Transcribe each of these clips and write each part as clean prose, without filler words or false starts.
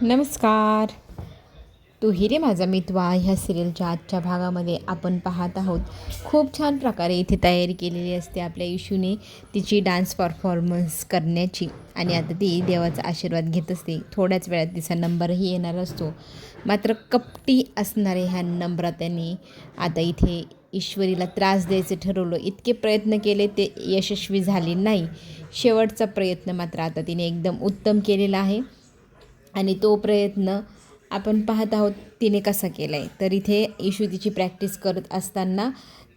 नमस्कार. तू हिरे माझा मितवा ह्या सिरियलच्या आजच्या भागामध्ये आपण पाहत आहोत. खूप छान प्रकारे इथे तयारी केलेली असते आपल्या इशूने तिची डान्स परफॉर्मन्स करण्याची. आणि आता ती देवाचा आशीर्वाद घेत असते. थोड्याच वेळात तिचा नंबरही येणार असतो. मात्र कपटी असणारे ह्या नम्रताने आता इथे ईश्वरीला त्रास द्यायचं ठरवलं. इतके प्रयत्न केले ते यशस्वी झाले नाही. शेवटचा प्रयत्न मात्र आता तिने एकदम उत्तम केलेला आहे. आणि तो प्रयत्न आपण पाहत आहोत तिने कसा केला आहे. तर इथे इशू तिची प्रॅक्टिस करत असताना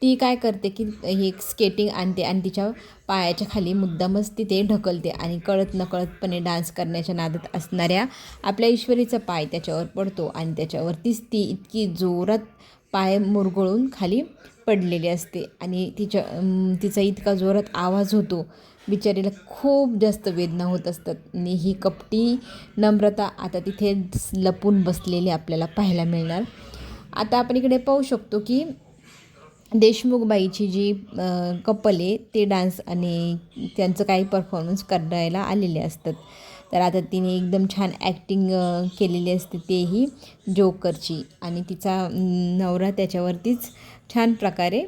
ती काय करते की ही स्केटिंग आणते आणि तिच्या पायाच्या खाली मुद्दामच तिथे ढकलते आणि कळत नकळतपणे डान्स करण्याच्या नादात असणाऱ्या आपल्या ईश्वरीचा पाय त्याच्यावर पडतो आणि त्याच्यावरतीच ती इतकी जोरात पाय मुरगळून खाली पडलेली असते. आणि तिचा इतका जोरात आवाज होतो. बिचारीला खूप जास्त वेदना होत असतात. आणि ही कपटी नम्रता आता तिथे लपून बसलेली आपल्याला पाहायला मिळणार. आता आपण इकडे पाहू शकतो की देशमुखबाईची जी कपल आहे ते डान्स आणि त्यांचं काही परफॉर्मन्स करायला आलेले असतात. तर आता तिने एकदम छान ॲक्टिंग केलेली असते तेही जोकरची. आणि तिचा नवरा त्याच्यावरतीच छान प्रकारे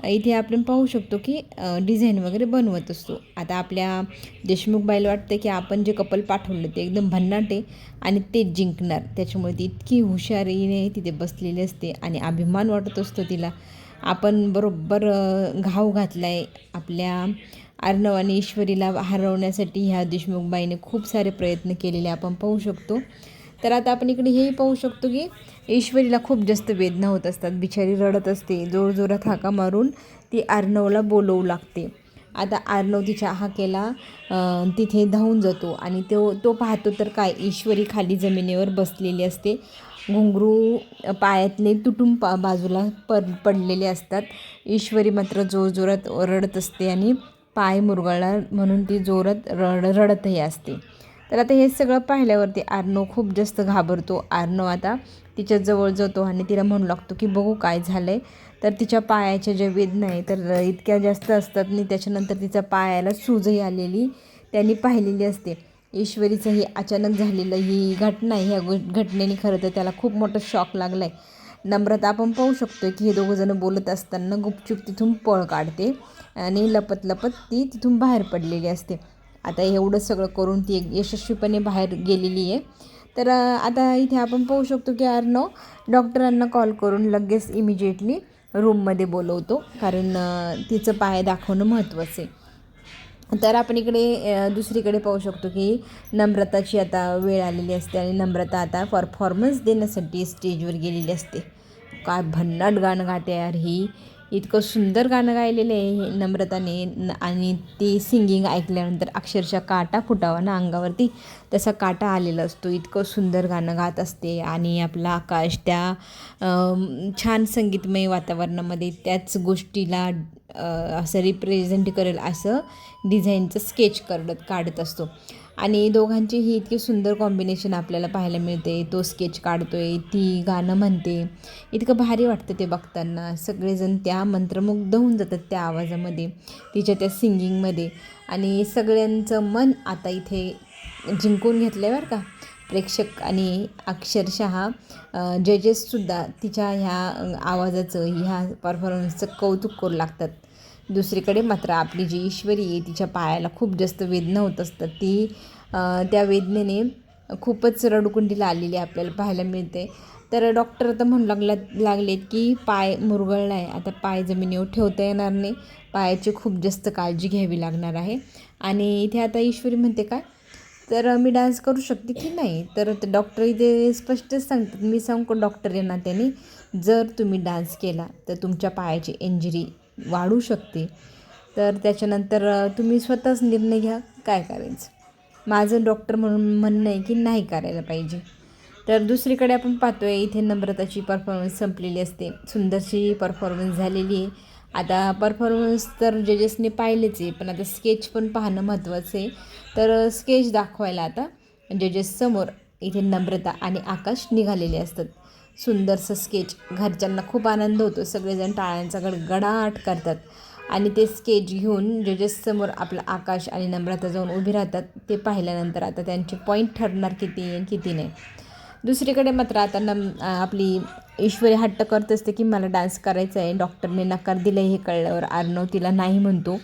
इथे आपण पाहू शकतो की डिझाईन वगैरे बनवत असतो. आता आपल्या देशमुखबाईला वाटतं की आपण जे कपल पाठवलं ते एकदम भन्नाट आहे आणि तेच जिंकणार. त्याच्यामुळे ती इतकी हुशारीने तिथे बसलेली असते आणि अभिमान वाटत असतो तिला. आपण बरोबर घाव घातला आहे आपल्या अर्णव आणि ईश्वरीला हरवण्यासाठी. ह्या देशमुखबाईने खूप सारे प्रयत्न केलेले आपण पाहू शकतो. तर आता आपण इकडे हेही पाहू शकतो की ईश्वरीला खूप जास्त वेदना होत असतात. बिचारी रडत असते. जोरजोरात हाका मारून ती अर्णवला बोलवू लागते. आता अर्णव तिच्या हाकेला तिथे धावून जातो आणि तो पाहतो तर काय ईश्वरी खाली जमिनीवर बसलेली असते. घुंगरू पायातले तुटून बाजूला पडलेले असतात. ईश्वरी मात्र जोरजोरात रडत असते आणि पाय मुरगळला म्हणून ती जोरात रडतही असते. तर आता हे सगळं पाहिल्यावरती अर्णव खूप जास्त घाबरतो. अर्णव आता तिच्याजवळ जातो आणि तिला म्हणू लागतो की बघू काय झालं आहे. तर तिच्या पायाच्या ज्या वेदना आहे तर इतक्या जास्त असतात आणि त्याच्यानंतर तिच्या पायाला सूजही आलेली त्यांनी पाहिलेली असते. ईश्वरीचं ही अचानक झालेलं ही घटना आहे. ह्या घटनेने खरं तर त्याला खूप मोठा शॉक लागला आहे. नम्रता आपण पाहू शकतो की हे दोघंजणं बोलत असताना गुपचूप तिथून पळ काढते आणि लपत लपत ती तिथून बाहेर पडलेली असते. आता एवढं सगळं करून ती यशस्वीपणे बाहेर गेलेली आहे. तर आता इथे आपण पाहू शकतो की अर्णव डॉक्टरांना कॉल करून लगेच इमिजिएटली रूममध्ये बोलवतो. कारण तिचं पाय दाखवणं महत्त्वाचं आहे. तर आपण इकडे दुसरीकडे पाहू शकतो की नम्रताची आता वेळ आलेली असते आणि नम्रता आता परफॉर्मन्स देण्यासाठी स्टेजवर गेलेली असते. काय भन्नाट गाणं गाते यार ही. इतकं सुंदर गाणं गायलेलं आहे नम्रताने. आणि ती सिंगिंग ऐकल्यानंतर अक्षरशः काटा फुटावा ना अंगावरती तसा काटा आलेला असतो. इतकं सुंदर गाणं गात असते. आणि आपला आकाश त्या छान संगीतमय वातावरणामध्ये त्याच गोष्टीला असं रिप्रेझेंट करेल असं डिझाईनचं स्केच काढत असतो. आणि दोघांची ही इतकी सुंदर कॉम्बिनेशन आपल्याला पाहायला मिळते. तो स्केच काढतोय, ती गाणं म्हणते. इतकं भारी वाटतं ते बघताना. सगळेजण त्या मंत्रमुग्ध होऊन जातात त्या आवाजामध्ये, तिच्या त्या सिंगिंगमध्ये. आणि सगळ्यांचं मन आता इथे जिंकून घेतलं आहे बरं का प्रेक्षक. आणि अक्षरशः जजेससुद्धा तिच्या ह्या आवाजाचं ह्या परफॉर्मन्सचं कौतुक करू लागतात. दुसरीकडे मात्र आपली जी ईश्वरी आहे तिच्या पायाला खूप जास्त वेदना होत असतात. ती त्या वेदनेने खूपच रडकुंडीला आलेली आपल्याला पाहायला मिळते. तर डॉक्टर आता म्हणू लागलेत की पाय मुरगळला आहे, आता पाय जमिनीवर ठेवता येणार नाही, पायाची खूप जास्त काळजी घ्यावी लागणार आहे. आणि इथे आता ईश्वरी म्हणते काय तर मी डान्स करू शकते की नाही. तर डॉक्टर इथे स्पष्टच सांगतात, मी सांगू डॉक्टर आहे ना त्याने, जर तुम्ही डान्स केला तर तुमच्या पायाची इंजुरी वाढू शकते. तर त्याच्यानंतर तुम्ही स्वतःच निर्णय घ्या काय करायचं. माझं डॉक्टर म्हणून म्हणणं आहे की नाही करायला पाहिजे. तर दुसरीकडे आपण पाहतो आहे इथे नम्रताची परफॉर्मन्स संपलेली असते. सुंदरशी परफॉर्मन्स झालेली आहे. आता परफॉर्मन्स तर जजेसने पाहिलेच आहे, पण आता स्केच पण पाहणं महत्त्वाचं आहे. तर स्केच दाखवायला आता जजेससमोर इथे नम्रता आणि आकाश निघालेले असतात. सुंदरसं स्केच. घरच्यांना खूप आनंद होतो. सगळेजण टाळ्यांचा गडगडाट करतात. आणि ते स्केच घेऊन जजेससमोर आपलं आकाश आणि नम्रता जाऊन उभी राहतात. ते पाहिल्यानंतर आता त्यांचे पॉईंट ठरणार किती आणि किती नाही. दुसरीकडे मात्र आता आपली ईश्वरी हट्ट करत असते की मला डान्स करायचा आहे. डॉक्टरने नकार दिला हे कळल्यावर अर्णव तिला नाही म्हणतो,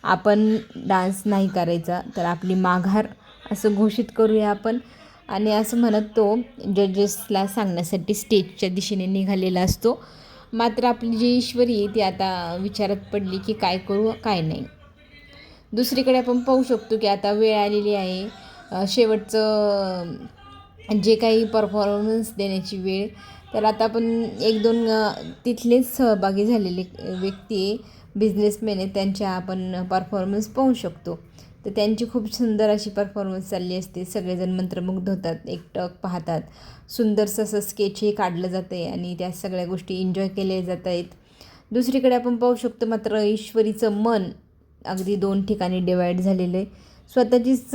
आपण डान्स नाही करायचा तर आपली माघार असं घोषित करूया आपण. आणि असं म्हणत तो जजेसला सांगण्यासाठी स्टेजच्या दिशेने निघालेला असतो. मात्र आपली जी ईश्वरी आहे ती आता विचारात पडली की काय करू काय नाही. दुसरीकडे आपण पाहू शकतो की आता वेळ आलेली आहे शेवटचं जे काही परफॉर्मन्स देण्याची वेळ. तर आता आपण एक दोन तिथलेच सहभागी झालेले व्यक्ती बिझनेसमॅन आहेत त्यांच्या आपण परफॉर्मन्स पाहू शकतो. तर त्यांची खूप सुंदर अशी परफॉर्मन्स चालली असते. सगळेजण मंत्रमुग्ध होतात, एकटक पाहतात. सुंदरसं असं स्केचही काढलं जातं आहे आणि त्या सगळ्या गोष्टी एन्जॉय केल्या जात आहेत. दुसरीकडे आपण पाहू शकतो मात्र ईश्वरीचं मन अगदी 2 ठिकाणी डिवाईड झालेलं आहे. स्वतःचीच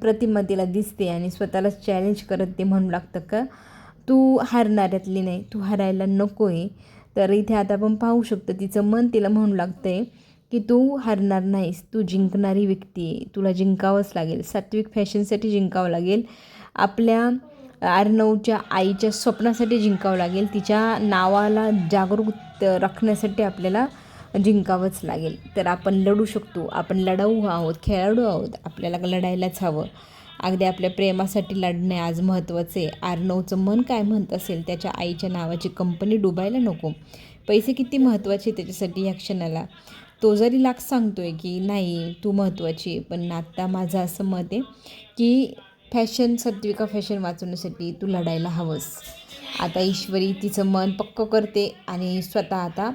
प्रतिमा तिला दिसते आणि स्वतःलाच चॅलेंज करत ते म्हणू लागतं का तू हारणाऱ्यातली नाही, तू हरायला नको आहे. तर इथे आता आपण पाहू शकतो तिचं मन तिला म्हणू लागतं आहे की तू हारणार नाहीस, तू जिंकणारी व्यक्ती आहे, तुला जिंकावंच लागेल. सात्विक फॅशनसाठी जिंकावं लागेल, आपल्या अर्णवच्या आईच्या स्वप्नासाठी जिंकावं लागेल, तिच्या नावाला जागरूक राखण्यासाठी आपल्याला जिंकावंच लागेल. तर आपण लढू शकतो, आपण लढाऊ आहोत, खेळाडू आहोत, आपल्याला लढायलाच हवं. अगदी आपल्या प्रेमासाठी लढणे आज महत्त्वाचं आहे. अर्णवचं मन काय म्हणत असेल, त्याच्या आईच्या नावाची कंपनी डुबायला नको. पैसे किती महत्त्वाचे त्याच्यासाठी या क्षणाला. तो जरी लाख सांगतोय की नाही तू महत्त्वाची आहे, पण आत्ता माझं असं मत आहे की सात्विका फॅशन वाचवण्यासाठी तू लढायला हवंस. आता ईश्वरी तिचं मन पक्क करते आणि स्वतः आता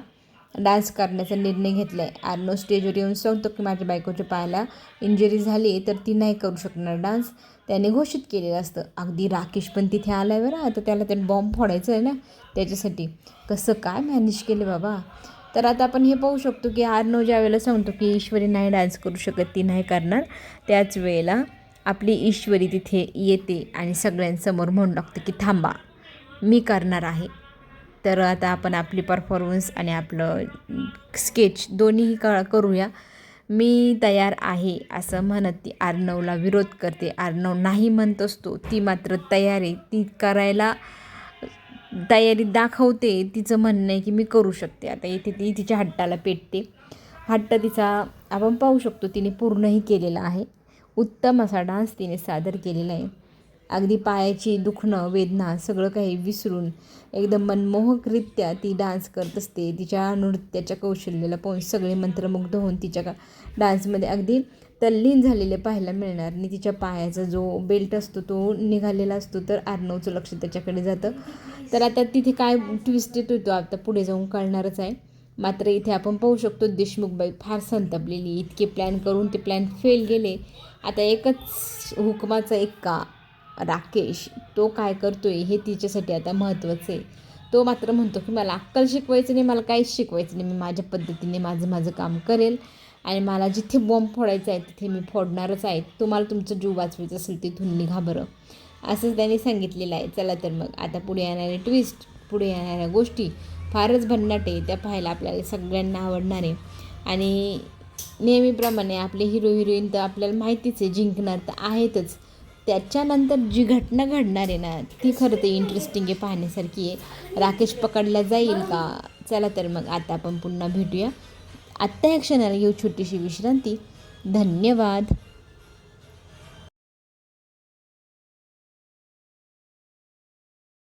डान्स करण्याचा निर्णय घेतला आहे. अर्णव स्टेजवर येऊन सांगतो की माझ्या बायकोच्या पायाला इंजुरी झाली तर ती नाही करू शकणार डान्स, त्याने घोषित केलेलं असतं. अगदी राकेश पण तिथे आला आहे बरं. आता त्याला बॉम्ब फोडायचं आहे ना, त्याच्यासाठी कसं काय मॅनेज केले बाबा. तर आता आपण हे पाहू शकतो की अर्णव ज्या वेळेला सांगतो की ईश्वरी नाही डान्स करू शकत, ती नाही करणार, त्याच वेळेला आपली ईश्वरी तिथे येते आणि सगळ्यांसमोर म्हणू लागते की थांबा मी करणार आहे. तर आता आपण आपली परफॉर्मन्स आणि आपलं स्केच दोन्हीही करूया, मी तयार आहे असं म्हणत ती अर्णवला विरोध करते. अर्णव नाही म्हणत असतो, ती मात्र तयार आहे, ती करायला तयारी दाखवते. तिचं म्हणणं आहे की मी करू शकते. आता इथे ती तिच्या हट्टाला पेटते. हट्ट तिचा आपण पाहू शकतो तिने पूर्णही केलेला आहे. उत्तम असा डान्स तिने सादर केलेला आहे. अगदी पायाची दुखणं वेदना सगळं काही विसरून एकदम मनमोहकरित्या ती डान्स करत असते. तिच्या नृत्याच्या कौशल्याला पाहून सगळे मंत्रमुग्ध होऊन तिच्या डान्समध्ये अगदी तल्लीन झालेले पाहायला मिळणार. आणि तिच्या पायाचा जो बेल्ट असतो तो निघालेला असतो, तर अर्णवचं लक्ष त्याच्याकडे जातं. तर आता तिथे काय ट्विस्ट येतो तो आता पुढे जाऊन कळणारच आहे. मात्र इथे आपण पाहू शकतो देशमुखबाई फार संतापलेली, इतके प्लॅन करून ते प्लॅन फेल गेले. आता एकच हुकमाचा एक्का राकेश, तो काय करतोय हे तिच्यासाठी आता महत्त्वाचं आहे. तो मात्र म्हणतो की मला अक्कल शिकवायचं नाही, मला काहीच शिकवायचं नाही, मी माझ्या पद्धतीने माझं काम करेल आणि मला जिथे बॉम्ब फोडायचा आहे तिथे मी फोडणारच आहे. तुम्हाला तुमचं जीव वाचवायचं असेल तिथून निघा बरं, असंच त्यांनी सांगितलेलं आहे. चला तर मग आता पुढे येणारे ट्विस्ट, पुढे येणाऱ्या गोष्टी फारच भन्नाट आहे, त्या पाहायला आपल्याला सगळ्यांना आवडणार आहे. आणि नेहमीप्रमाणे आपले हिरो हिरोईन तर आपल्याला माहितीच आहे जिंकणार तर आहेतच, त्याच्यानंतर जी घटना घडणार आहे ना ती खरं तर इंटरेस्टिंग आहे, पाहण्यासारखी आहे. राकेश पकडला जाईल का. चला तर मग आता आपण पुन्हा भेटूया. आत्ता या क्षणाला घेऊ छोटीशी विश्रांती. धन्यवाद.